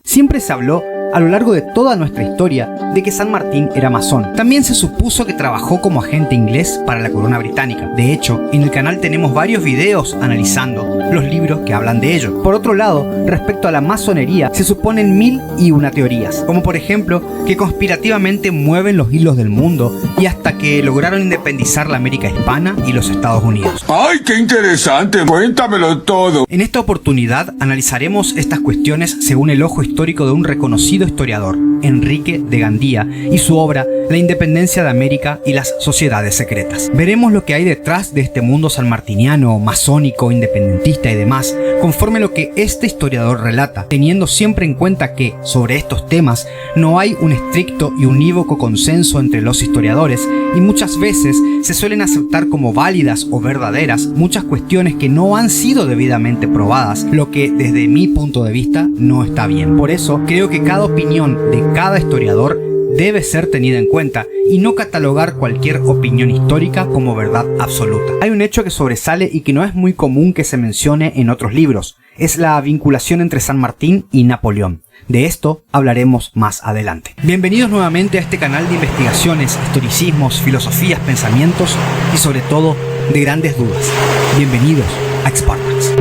Siempre se habló a lo largo de toda nuestra historia de que San Martín era masón. También se supuso que trabajó como agente inglés para la corona británica. De hecho, en el canal tenemos varios videos analizando los libros que hablan de ello. Por otro lado, respecto a la masonería, se suponen 1001 teorías, como por ejemplo que conspirativamente mueven los hilos del mundo y hasta que lograron independizar la América hispana y los Estados Unidos. ¡Ay, qué interesante! Cuéntamelo todo. En esta oportunidad analizaremos estas cuestiones según el ojo histórico de un reconocido historiador, Enrique de Gandía, y su obra La independencia de América y las sociedades secretas. Veremos lo que hay detrás de este mundo sanmartiniano, masónico, independentista y demás, conforme lo que este historiador relata, teniendo siempre en cuenta que, sobre estos temas, no hay un estricto y unívoco consenso entre los historiadores, y muchas veces se suelen aceptar como válidas o verdaderas muchas cuestiones que no han sido debidamente probadas, lo que desde mi punto de vista no está bien. Por eso creo que cada opinión de cada historiador debe ser tenida en cuenta y no catalogar cualquier opinión histórica como verdad absoluta. Hay un hecho que sobresale y que no es muy común que se mencione en otros libros, es la vinculación entre San Martín y Napoleón. De esto hablaremos más adelante. Bienvenidos nuevamente a este canal de investigaciones, historicismos, filosofías, pensamientos y sobre todo de grandes dudas. Bienvenidos a Spartans.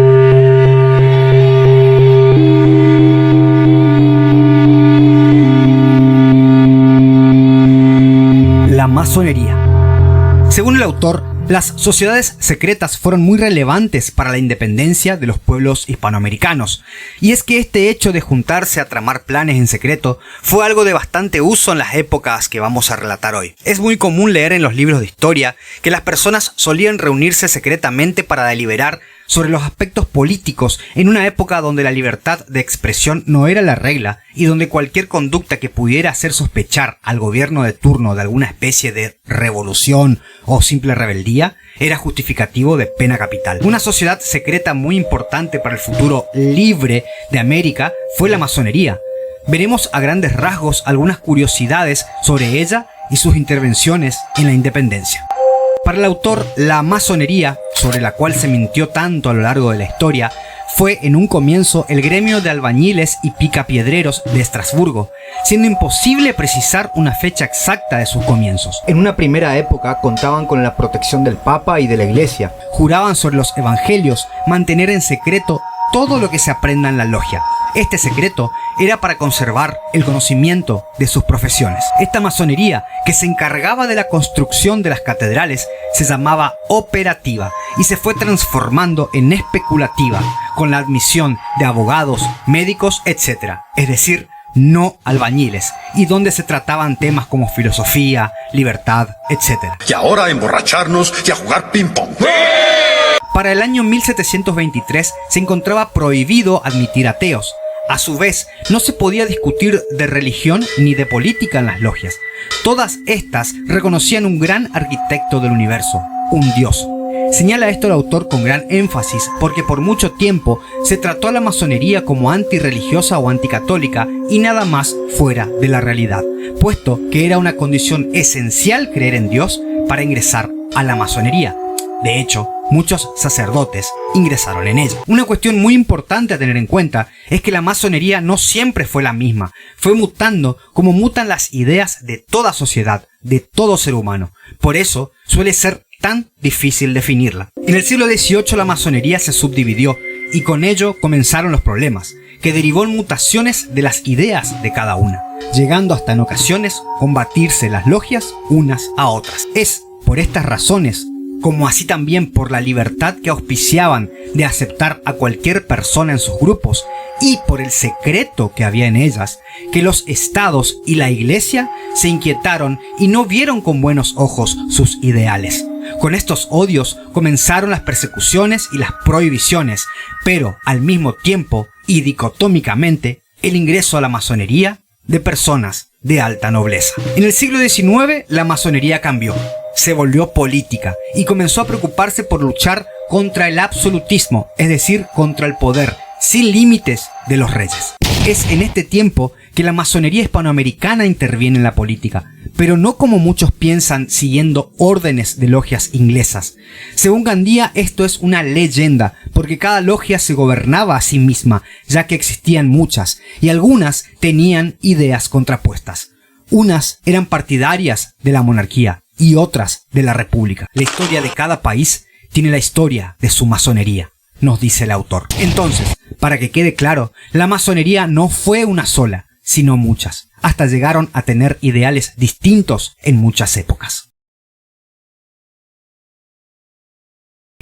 La masonería. Según el autor, las sociedades secretas fueron muy relevantes para la independencia de los pueblos hispanoamericanos, y es que este hecho de juntarse a tramar planes en secreto fue algo de bastante uso en las épocas que vamos a relatar hoy. Es muy común leer en los libros de historia que las personas solían reunirse secretamente para deliberar sobre los aspectos políticos en una época donde la libertad de expresión no era la regla y donde cualquier conducta que pudiera hacer sospechar al gobierno de turno de alguna especie de revolución o simple rebeldía era justificativo de pena capital. Una sociedad secreta muy importante para el futuro libre de América fue la masonería. Veremos a grandes rasgos algunas curiosidades sobre ella y sus intervenciones en la independencia. Para el autor, la masonería, sobre la cual se mintió tanto a lo largo de la historia, fue en un comienzo el gremio de albañiles y picapiedreros de Estrasburgo, siendo imposible precisar una fecha exacta de sus comienzos. En una primera época contaban con la protección del Papa y de la Iglesia. Juraban sobre los evangelios mantener en secreto todo lo que se aprenda en la logia. Este secreto era para conservar el conocimiento de sus profesiones. Esta masonería, que se encargaba de la construcción de las catedrales, se llamaba operativa y se fue transformando en especulativa con la admisión de abogados, médicos, etc. Es decir, no albañiles, y donde se trataban temas como filosofía, libertad, etc. Y ahora a emborracharnos y a jugar ping-pong. Para el año 1723 se encontraba prohibido admitir ateos. A su vez, no se podía discutir de religión ni de política en las logias. Todas estas reconocían un gran arquitecto del universo, un dios. Señala esto el autor con gran énfasis porque por mucho tiempo se trató a la masonería como antirreligiosa o anticatólica y nada más fuera de la realidad, puesto que era una condición esencial creer en Dios para ingresar a la masonería. De hecho, muchos sacerdotes ingresaron en ella. Una cuestión muy importante a tener en cuenta es que la masonería no siempre fue la misma, fue mutando como mutan las ideas de toda sociedad, de todo ser humano. Por eso suele ser tan difícil definirla. En el siglo XVIII la masonería se subdividió y con ello comenzaron los problemas, que derivó en mutaciones de las ideas de cada una, llegando hasta en ocasiones combatirse las logias unas a otras. Es por estas razones, como así también por la libertad que auspiciaban de aceptar a cualquier persona en sus grupos y por el secreto que había en ellas, que los estados y la iglesia se inquietaron y no vieron con buenos ojos sus ideales. Con estos odios comenzaron las persecuciones y las prohibiciones, pero al mismo tiempo y dicotómicamente el ingreso a la masonería de personas de alta nobleza. En el siglo XIX la masonería cambió. Se volvió política y comenzó a preocuparse por luchar contra el absolutismo, es decir, contra el poder sin límites de los reyes. Es en este tiempo que la masonería hispanoamericana interviene en la política, pero no como muchos piensan siguiendo órdenes de logias inglesas. Según Gandía, esto es una leyenda, porque cada logia se gobernaba a sí misma, ya que existían muchas, y algunas tenían ideas contrapuestas. Unas eran partidarias de la monarquía y otras de la república. La historia de cada país tiene la historia de su masonería, nos dice el autor. Entonces, para que quede claro, la masonería no fue una sola, sino muchas. Hasta llegaron a tener ideales distintos en muchas épocas.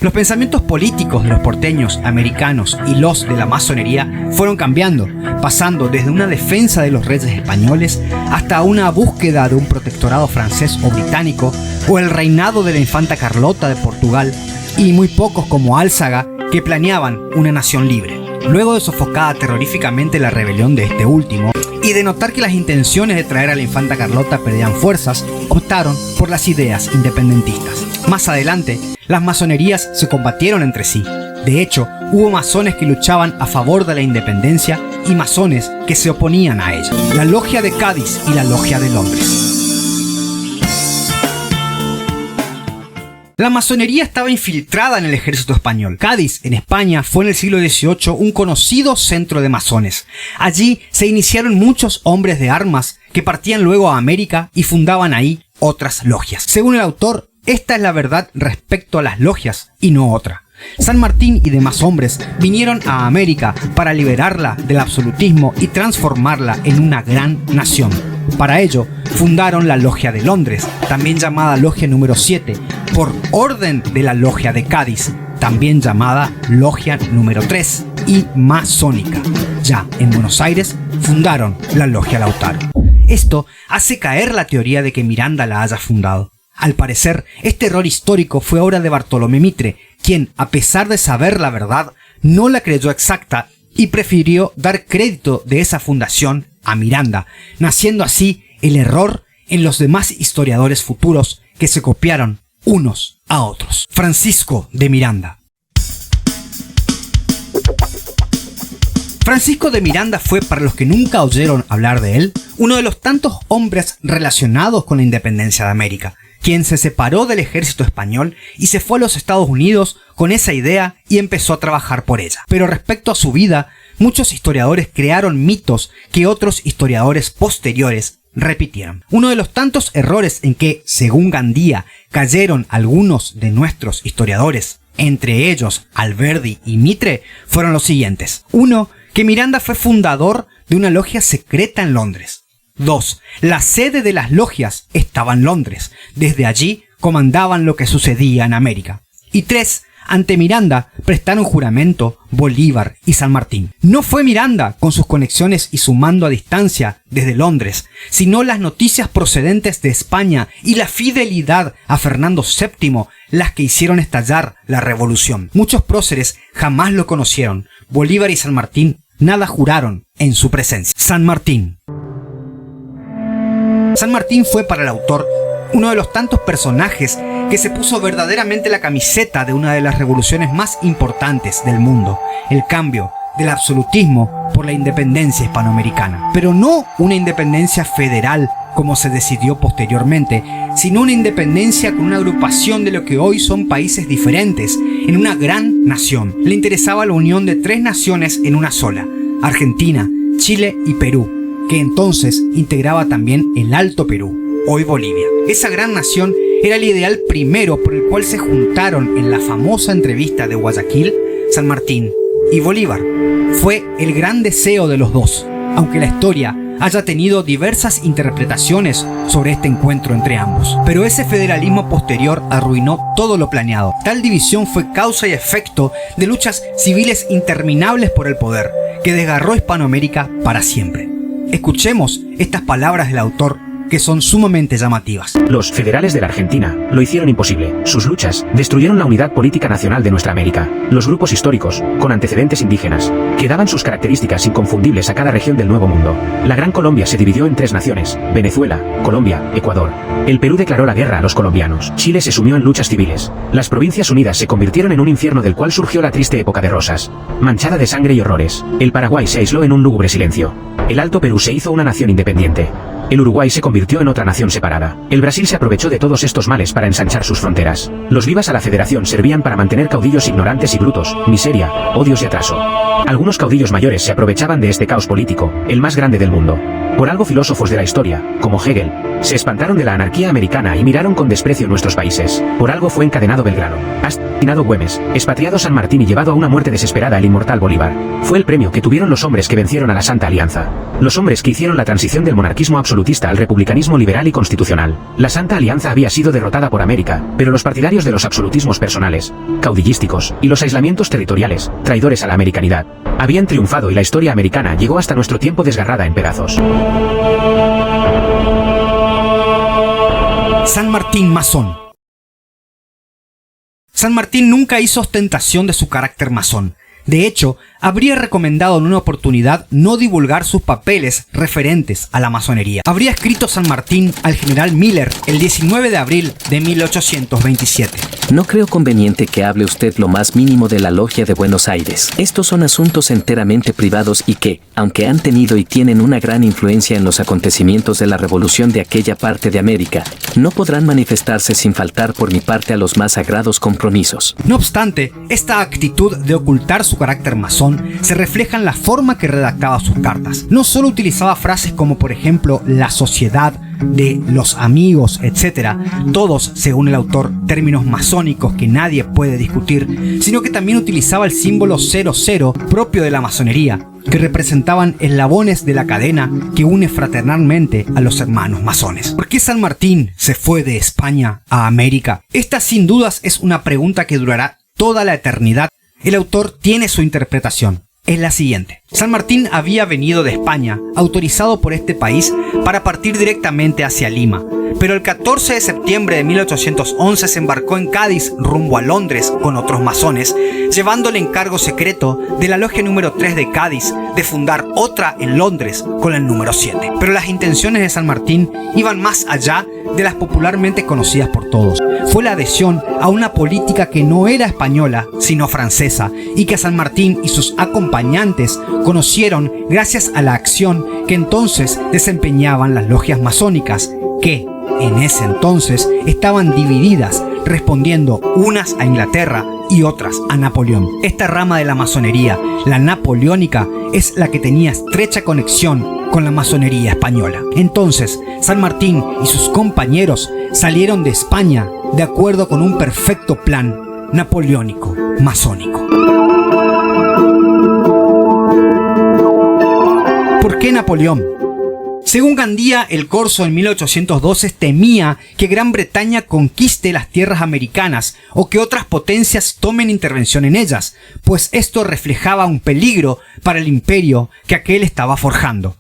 Los pensamientos políticos de los porteños americanos y los de la masonería fueron cambiando, pasando desde una defensa de los reyes españoles hasta una búsqueda de un protectorado francés o británico, o el reinado de la infanta Carlota de Portugal, y muy pocos como Álzaga que planeaban una nación libre. Luego de sofocada terroríficamente la rebelión de este último, y de notar que las intenciones de traer a la infanta Carlota perdían fuerzas, optaron por las ideas independentistas. Más adelante, las masonerías se combatieron entre sí. De hecho, hubo masones que luchaban a favor de la independencia y masones que se oponían a ella. La Logia de Cádiz y la Logia de Londres. La masonería estaba infiltrada en el ejército español. Cádiz, en España, fue en el siglo XVIII un conocido centro de masones. Allí se iniciaron muchos hombres de armas que partían luego a América y fundaban ahí otras logias. Según el autor, esta es la verdad respecto a las logias y no otra. San Martín y demás hombres vinieron a América para liberarla del absolutismo y transformarla en una gran nación. Para ello, fundaron la Logia de Londres, también llamada Logia número 7, por orden de la Logia de Cádiz, también llamada Logia número 3, y masónica. Ya en Buenos Aires, fundaron la Logia Lautaro. Esto hace caer la teoría de que Miranda la haya fundado. Al parecer, este error histórico fue obra de Bartolomé Mitre, quien, a pesar de saber la verdad, no la creyó exacta y prefirió dar crédito de esa fundación a Miranda, naciendo así el error en los demás historiadores futuros que se copiaron unos a otros. Francisco de Miranda. Francisco de Miranda fue, para los que nunca oyeron hablar de él, uno de los tantos hombres relacionados con la independencia de América, quien se separó del ejército español y se fue a los Estados Unidos con esa idea y empezó a trabajar por ella. Pero respecto a su vida, muchos historiadores crearon mitos que otros historiadores posteriores repitieron. Uno de los tantos errores en que, según Gandía, cayeron algunos de nuestros historiadores, entre ellos Alberdi y Mitre, fueron los siguientes. 1. Que Miranda fue fundador de una logia secreta en Londres. 2. La sede de las logias estaba en Londres. Desde allí comandaban lo que sucedía en América. Y 3. Ante Miranda prestaron juramento Bolívar y San Martín. No fue Miranda, con sus conexiones y su mando a distancia desde Londres, sino las noticias procedentes de España y la fidelidad a Fernando VII las que hicieron estallar la revolución. Muchos próceres jamás lo conocieron. Bolívar y San Martín nada juraron en su presencia. San Martín. San Martín fue para el autor uno de los tantos personajes que se puso verdaderamente la camiseta de una de las revoluciones más importantes del mundo, el cambio del absolutismo por la independencia hispanoamericana. Pero no una independencia federal como se decidió posteriormente, sino una independencia con una agrupación de lo que hoy son países diferentes, en una gran nación. Le interesaba la unión de 3 naciones en una sola, Argentina, Chile y Perú, que entonces integraba también el Alto Perú, hoy Bolivia. Esa gran nación era el ideal primero por el cual se juntaron en la famosa entrevista de Guayaquil San Martín y Bolívar. Fue el gran deseo de los dos, aunque la historia haya tenido diversas interpretaciones sobre este encuentro entre ambos. Pero ese federalismo posterior arruinó todo lo planeado. Tal división fue causa y efecto de luchas civiles interminables por el poder, que desgarró Hispanoamérica para siempre. Escuchemos estas palabras del autor que son sumamente llamativas. Los federales de la Argentina lo hicieron imposible. Sus luchas destruyeron la unidad política nacional de nuestra América. Los grupos históricos, con antecedentes indígenas, que daban sus características inconfundibles a cada región del Nuevo Mundo. La Gran Colombia se dividió en 3 naciones: Venezuela, Colombia, Ecuador. El Perú declaró la guerra a los colombianos. Chile se sumió en luchas civiles. Las Provincias Unidas se convirtieron en un infierno del cual surgió la triste época de Rosas, manchada de sangre y horrores. El Paraguay se aisló en un lúgubre silencio. El Alto Perú se hizo una nación independiente. El Uruguay se convirtió en otra nación separada. El Brasil se aprovechó de todos estos males para ensanchar sus fronteras. Los vivas a la Federación servían para mantener caudillos ignorantes y brutos, miseria, odios y atraso. Algunos caudillos mayores se aprovechaban de este caos político, el más grande del mundo. Por algo filósofos de la historia, como Hegel, se espantaron de la anarquía americana y miraron con desprecio nuestros países. Por algo fue encadenado Belgrano, asesinado Güemes, expatriado San Martín y llevado a una muerte desesperada el inmortal Bolívar. Fue el premio que tuvieron los hombres que vencieron a la Santa Alianza. Los hombres que hicieron la transición del monarquismo absolutista al republicanismo liberal y constitucional. La Santa Alianza había sido derrotada por América, pero los partidarios de los absolutismos personales, caudillísticos, y los aislamientos territoriales, traidores a la americanidad, habían triunfado y la historia americana llegó hasta nuestro tiempo desgarrada en pedazos. San Martín masón. San Martín nunca hizo ostentación de su carácter masón. De hecho, habría recomendado en una oportunidad no divulgar sus papeles referentes a la masonería. Habría escrito San Martín al general Miller el 19 de abril de 1827. No creo conveniente que hable usted lo más mínimo de la Logia de Buenos Aires. Estos son asuntos enteramente privados y que, aunque han tenido y tienen una gran influencia en los acontecimientos de la revolución de aquella parte de América, no podrán manifestarse sin faltar por mi parte a los más sagrados compromisos. No obstante, esta actitud de ocultar su carácter masón se refleja en la forma que redactaba sus cartas. No solo utilizaba frases como por ejemplo la sociedad, de los amigos, etc., todos, según el autor, términos masónicos que nadie puede discutir, sino que también utilizaba el símbolo 00 propio de la masonería, que representaban eslabones de la cadena que une fraternalmente a los hermanos masones. ¿Por qué San Martín se fue de España a América? Esta sin dudas es una pregunta que durará toda la eternidad. El autor tiene su interpretación. Es la siguiente. San Martín había venido de España, autorizado por este país, para partir directamente hacia Lima, pero el 14 de septiembre de 1811 se embarcó en Cádiz rumbo a Londres con otros masones, llevando el encargo secreto de la logia número 3 de Cádiz de fundar otra en Londres con el número 7. Pero las intenciones de San Martín iban más allá de las popularmente conocidas por todos. Fue la adhesión a una política que no era española, sino francesa, y que San Martín y sus acompañantes conocieron gracias a la acción que entonces desempeñaban las logias masónicas, que en ese entonces estaban divididas, respondiendo unas a Inglaterra y otras a Napoleón. Esta rama de la masonería, la napoleónica, es la que tenía estrecha conexión con la masonería española. Entonces, San Martín y sus compañeros salieron de España de acuerdo con un perfecto plan napoleónico masónico. ¿Por qué Napoleón? Según Gandía el Corso en 1812 temía que Gran Bretaña conquiste las tierras americanas o que otras potencias tomen intervención en ellas, pues esto reflejaba un peligro para el imperio que aquel estaba forjando.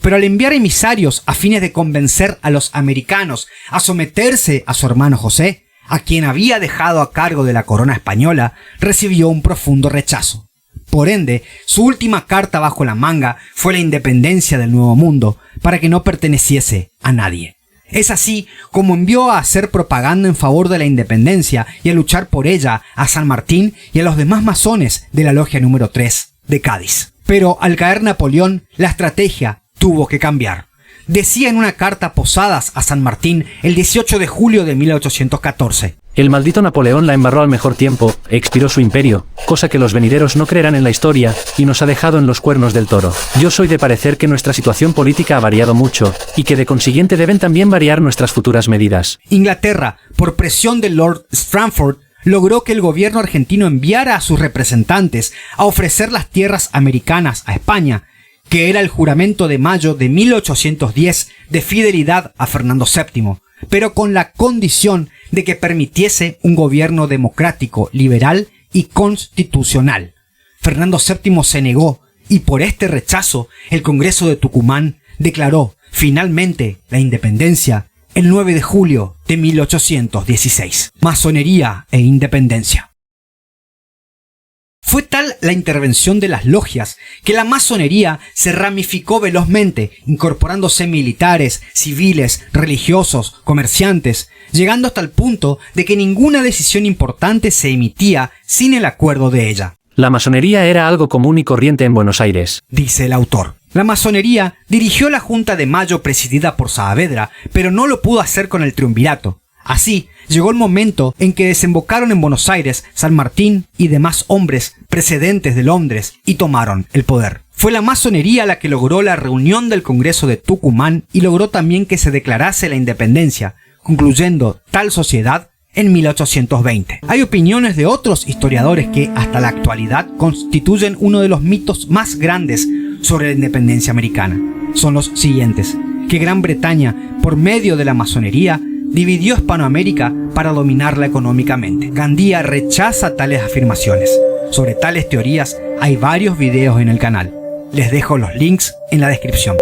Pero al enviar emisarios a fines de convencer a los americanos a someterse a su hermano José, a quien había dejado a cargo de la corona española, recibió un profundo rechazo. Por ende, su última carta bajo la manga fue la independencia del Nuevo Mundo, para que no perteneciese a nadie. Es así como envió a hacer propaganda en favor de la independencia y a luchar por ella a San Martín y a los demás masones de la logia número 3 de Cádiz. Pero al caer Napoleón, la estrategia tuvo que cambiar. Decía en una carta Posadas a San Martín el 18 de julio de 1814. El maldito Napoleón la embarró al mejor tiempo, expiró su imperio, cosa que los venideros no creerán en la historia, y nos ha dejado en los cuernos del toro. Yo soy de parecer que nuestra situación política ha variado mucho, y que de consiguiente deben también variar nuestras futuras medidas. Inglaterra, por presión de Lord Strangford, logró que el gobierno argentino enviara a sus representantes a ofrecer las tierras americanas a España, que era el juramento de mayo de 1810 de fidelidad a Fernando VII, pero con la condición de que permitiese un gobierno democrático, liberal y constitucional. Fernando VII se negó y por este rechazo el Congreso de Tucumán declaró finalmente la independencia el 9 de julio de 1816. Masonería e independencia. Fue tal la intervención de las logias que la masonería se ramificó velozmente, incorporándose militares, civiles, religiosos, comerciantes, llegando hasta el punto de que ninguna decisión importante se emitía sin el acuerdo de ella. La masonería era algo común y corriente en Buenos Aires, dice el autor. La masonería dirigió la Junta de Mayo presidida por Saavedra, pero no lo pudo hacer con el triunvirato. Así, llegó el momento en que desembocaron en Buenos Aires San Martín y demás hombres precedentes de Londres y tomaron el poder. Fue la masonería la que logró la reunión del Congreso de Tucumán y logró también que se declarase la independencia, concluyendo tal sociedad en 1820. Hay opiniones de otros historiadores que, hasta la actualidad, constituyen uno de los mitos más grandes sobre la independencia americana. Son los siguientes: que Gran Bretaña, por medio de la masonería, dividió Hispanoamérica para dominarla económicamente. Gandía rechaza tales afirmaciones. Sobre tales teorías hay varios videos en el canal. Les dejo los links en la descripción.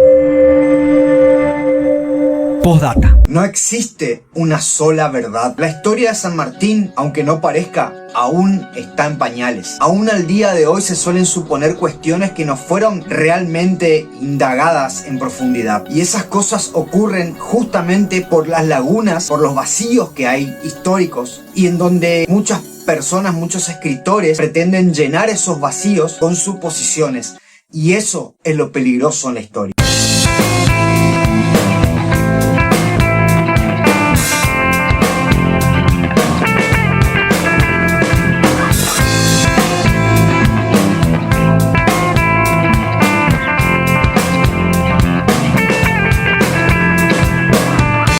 Postdata. No existe una sola verdad. La historia de San Martín, aunque no parezca, aún está en pañales. Aún al día de hoy se suelen suponer cuestiones que no fueron realmente indagadas en profundidad. Y esas cosas ocurren justamente por las lagunas, por los vacíos que hay históricos, y en donde muchas personas, muchos escritores pretenden llenar esos vacíos con suposiciones. Y eso es lo peligroso en la historia.